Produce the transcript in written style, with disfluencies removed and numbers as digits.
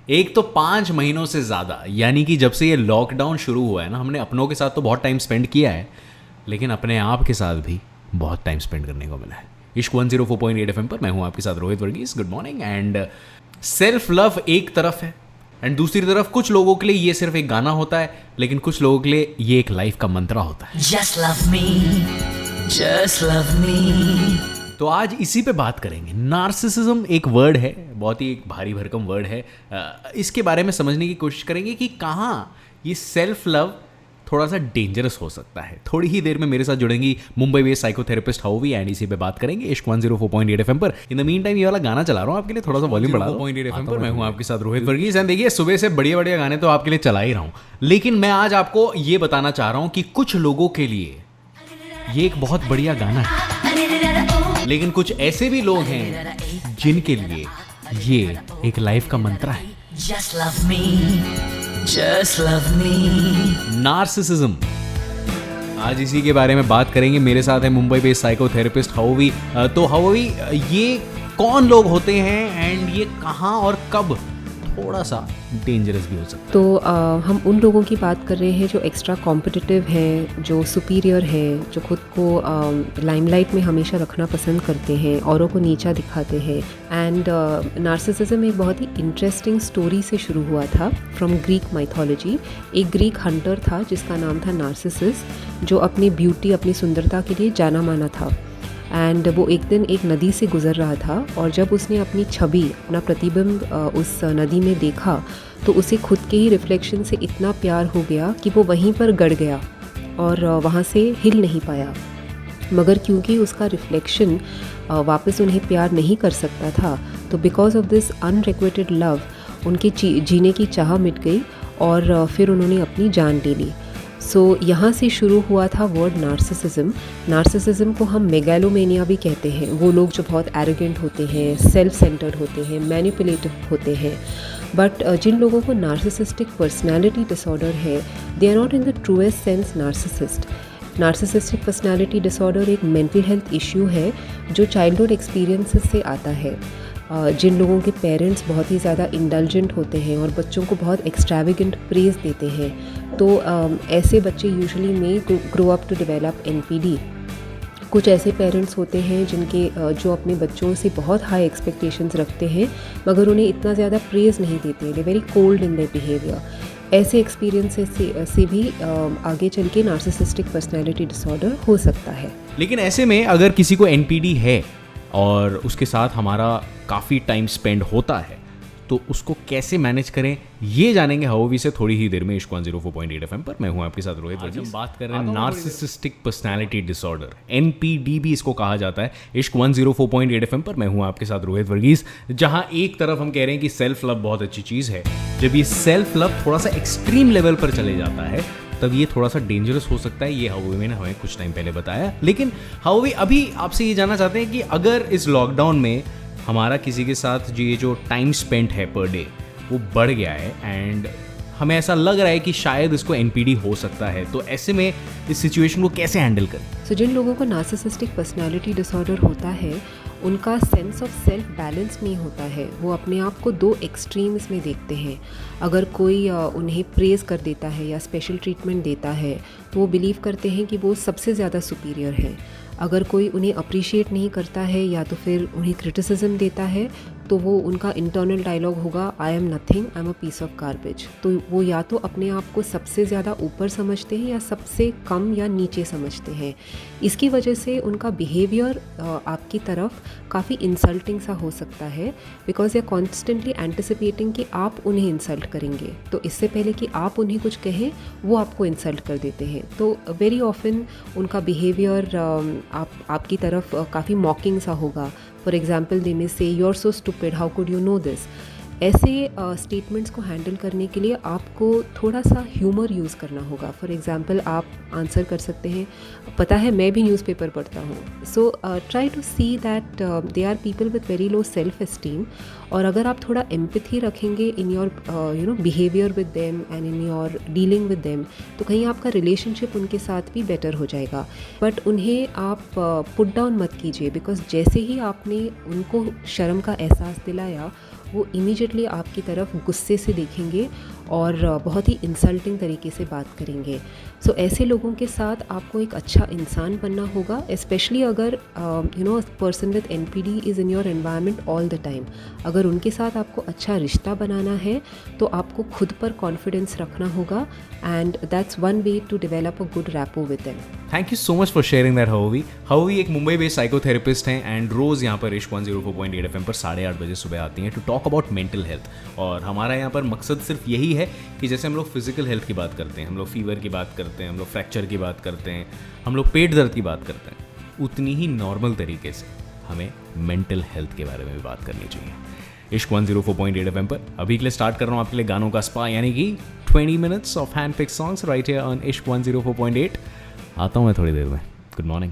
एक तो 5 महीनों से ज़्यादा, यानी कि जब से ये लॉकडाउन शुरू हुआ है ना, हमने अपनों के साथ तो बहुत टाइम स्पेंड किया है, लेकिन अपने आप के साथ भी बहुत टाइम स्पेंड करने को मिला है। इश्क 104.8 FM पर मैं हूँ आपके साथ Rohit Varghese. Good morning. And self love एक तरफ है एंड दूसरी तरफ कुछ लोगों के लिए ये सिर्फ एक गाना होता है, लेकिन कुछ लोगों के लिए ये एक लाइफ का मंत्रा होता है। Just love me, just love me। तो आज इसी पे बात करेंगे। नार्सिसिज्म एक वर्ड है, बहुत ही एक भारी भरकम वर्ड है। इसके बारे में समझने की कोशिश करेंगे कि कहाँ ये सेल्फ लव थोड़ा सा डेंजरस हो सकता है। थोड़ी ही देर में मेरे साथ जुड़ेंगी Mumbai based psychotherapist Havovi and इसी पे बात करेंगे इश्क 104.8 FM पर। इन द मीन टाइम ये वाला गाना चला रहा हूँ आपके लिए, थोड़ा सा वॉल्यूम बढ़ा दो। 104.8 FM पर मैं हूँ आपके साथ रोहित वर्गीस। एंड देखिए, सुबह से बढ़िया बढ़िया गाने तो आपके लिए चला ही रहा हूँ, लेकिन मैं आज आपको ये बताना चाह रहा हूँ कि कुछ लोगों के लिए ये एक बहुत बढ़िया गाना है, लेकिन कुछ ऐसे भी लोग हैं जिनके लिए ये एक लाइफ का मंत्रा है। Just love me, just love me। Narcissism, आज इसी के बारे में बात करेंगे। मेरे साथ है मुंबई बेस्ड साइकोथेरेपिस्ट हाउवी। तो हाउवी, ये कौन लोग होते हैं एंड ये कहाँ और कब थोड़ा सा डेंजरस भी हो सकता है? तो हम उन लोगों की बात कर रहे हैं जो एक्स्ट्रा कॉम्पिटिटिव हैं, जो सुपीरियर हैं, जो खुद को लाइमलाइट में हमेशा रखना पसंद करते हैं, औरों को नीचा दिखाते हैं। एंड नार्सिसिज्म एक बहुत ही इंटरेस्टिंग स्टोरी से शुरू हुआ था फ्रॉम ग्रीक माइथोलॉजी। एक ग्रीक हंटर था जिसका नाम था नार्सिसस, जो अपनी ब्यूटी, अपनी सुंदरता के लिए जाना माना था। एंड वो एक दिन एक नदी से गुज़र रहा था और जब उसने अपनी छवि, अपना प्रतिबिंब उस नदी में देखा तो उसे खुद के ही रिफ्लेक्शन से इतना प्यार हो गया कि वो वहीं पर गड़ गया और वहाँ से हिल नहीं पाया। मगर क्योंकि उसका रिफ्लेक्शन वापस उन्हें प्यार नहीं कर सकता था, तो because of this unrequited love उनके जीने की चाह मिट गई और फिर उन्होंने अपनी जान ले ली। सो यहाँ से शुरू हुआ था वर्ड नार्सिसिज्म। नार्सिसिज्म को हम मेगालोमेनिया भी कहते हैं। वो लोग जो बहुत एरोगेंट होते हैं, सेल्फ सेंटर्ड होते हैं, मैनिपुलेटिव होते हैं। बट जिन लोगों को नार्सिसिस्टिक पर्सनालिटी डिसऑर्डर है, they are not in the truest sense narcissist. Narcissistic personality disorder एक मेंटल हेल्थ इश्यू है जो चाइल्डहुड एक्सपीरियंसेस से आता है। जिन लोगों के पेरेंट्स बहुत ही ज़्यादा इंडल्जेंट होते हैं और बच्चों को बहुत एक्स्ट्रावेगेंट प्रेज देते हैं, तो ऐसे बच्चे यूजुअली में grow up to develop NPD. कुछ ऐसे पेरेंट्स होते हैं जिनके जो अपने बच्चों से बहुत हाई एक्सपेक्टेशंस रखते हैं मगर उन्हें इतना ज़्यादा प्रेज नहीं देते, they very cold in their behaviour. ऐसे एक्सपीरियंसेस से भी आगे चल के नार्सिसिस्टिक पर्सनैलिटी डिसऑर्डर हो सकता है। लेकिन ऐसे में अगर किसी को एनपीडी है और उसके साथ हमारा काफ़ी टाइम स्पेंड होता है, तो उसको कैसे मैनेज करें, ये जानेंगे हाउवी से थोड़ी ही देर में इश्क 104.8 FM पर। मैं हूं आपके साथ रोहित वर्गीस। हम बात कर रहे हैं नार्सिसिस्टिक पर्सनालिटी डिसऑर्डर, एनपीडी भी इसको कहा जाता है। इश्क 104.8 FM पर मैं हूं आपके साथ रोहित वर्गीस। जहां एक तरफ हम कह रहे हैं कि सेल्फ लव बहुत अच्छी चीज़ है, जब ये सेल्फ लव थोड़ा सा एक्सट्रीम लेवल पर चले जाता है तब ये थोड़ा सा डेंजरस हो सकता है। ये हाउवी ने हमें कुछ टाइम पहले बताया। लेकिन हाउवी, अभी आपसे ये जानना चाहते हैं कि अगर इस लॉकडाउन में हमारा किसी के साथ ये जो टाइम स्पेंट है पर डे वो बढ़ गया है एंड हमें ऐसा लग रहा है कि शायद इसको एनपीडी हो सकता है, तो ऐसे में इस सिचुएशन को कैसे हैंडल करें? सो जिन लोगों को नार्सिसिस्टिक पर्सनालिटी डिसऑर्डर होता है, उनका सेंस ऑफ सेल्फ बैलेंस नहीं होता है। वो अपने आप को दो एक्सट्रीम्स में देखते हैं। अगर कोई उन्हें प्रेज कर देता है या स्पेशल ट्रीटमेंट देता है तो वो बिलीव करते हैं कि वो सबसे ज़्यादा सुपीरियर है। अगर कोई उन्हें अप्रिशिएट नहीं करता है या तो फिर उन्हें क्रिटिसिज्म देता है तो वो उनका इंटरनल डायलॉग होगा, I am nothing, I am a piece of garbage. तो वो या तो अपने आप को सबसे ज़्यादा ऊपर समझते हैं या सबसे कम या नीचे समझते हैं। इसकी वजह से उनका बिहेवियर आपकी तरफ काफ़ी इंसल्टिंग सा हो सकता है, because they are constantly anticipating कि आप उन्हें इंसल्ट करेंगे। तो इससे पहले कि आप उन्हें कुछ कहें वो आपको इंसल्ट कर देते हैं। तो वेरी ऑफन उनका बिहेवियर आपकी तरफ काफ़ी मॉकिंग सा होगा। For example, they may say you are so stupid, how could you know this. ऐसे स्टेटमेंट्स को हैंडल करने के लिए आपको थोड़ा सा ह्यूमर यूज़ करना होगा। फॉर एग्जांपल आप आंसर कर सकते हैं, पता है मैं भी न्यूज़पेपर पढ़ता हूँ। So try to see that they are people with very low self esteem, और अगर आप थोड़ा एम्पैथी रखेंगे in your behaviour with them and in your dealing with them, तो कहीं आपका रिलेशनशिप उनके साथ भी बेटर हो जाएगा। बट उन्हें आप पुट डाउन मत कीजिए, बिकॉज जैसे ही आपने उनको शर्म का एहसास दिलाया वो इमीडिएटली आपकी तरफ गुस्से से देखेंगे और बहुत ही इंसल्टिंग तरीके से बात करेंगे। सो ऐसे लोगों के साथ आपको एक अच्छा इंसान बनना होगा, स्पेशली अगर person with NPD is in your environment all the time. अगर उनके साथ आपको अच्छा रिश्ता बनाना है तो आपको खुद पर कॉन्फिडेंस रखना होगा, and that's one way to develop a good rapport with them. Thank you so much for sharing that Havovi. Havovi एक मुंबई बेस्ड साइकोथेरेपिस्ट हैं एंड रोज़ यहाँ पर इश्क 104.8 FM पर 8:30 बजे सुबह आती हैं to talk about mental health. और हमारा यहाँ पर मकसद सिर्फ यही है कि जैसे हम लोग फिजिकल हेल्थ की बात करते हैं, हम लोग फीवर की बात करते हैं, हम लोग फ्रैक्चर की बात करते हैं, हम लोग पेट दर्द की बात करते हैं, उतनी ही नॉर्मल तरीके से हमें मेंटल हेल्थ के बारे में भी बात करनी चाहिए। इश्क 104.8 FM पर अभी के लिए स्टार्ट कर रहा हूँ आपके लिए गानों का स्पा, यानी कि 20 minutes of hand picked songs right here on Ishq 104.8। आता हूँ मैं थोड़ी देर में। Good morning.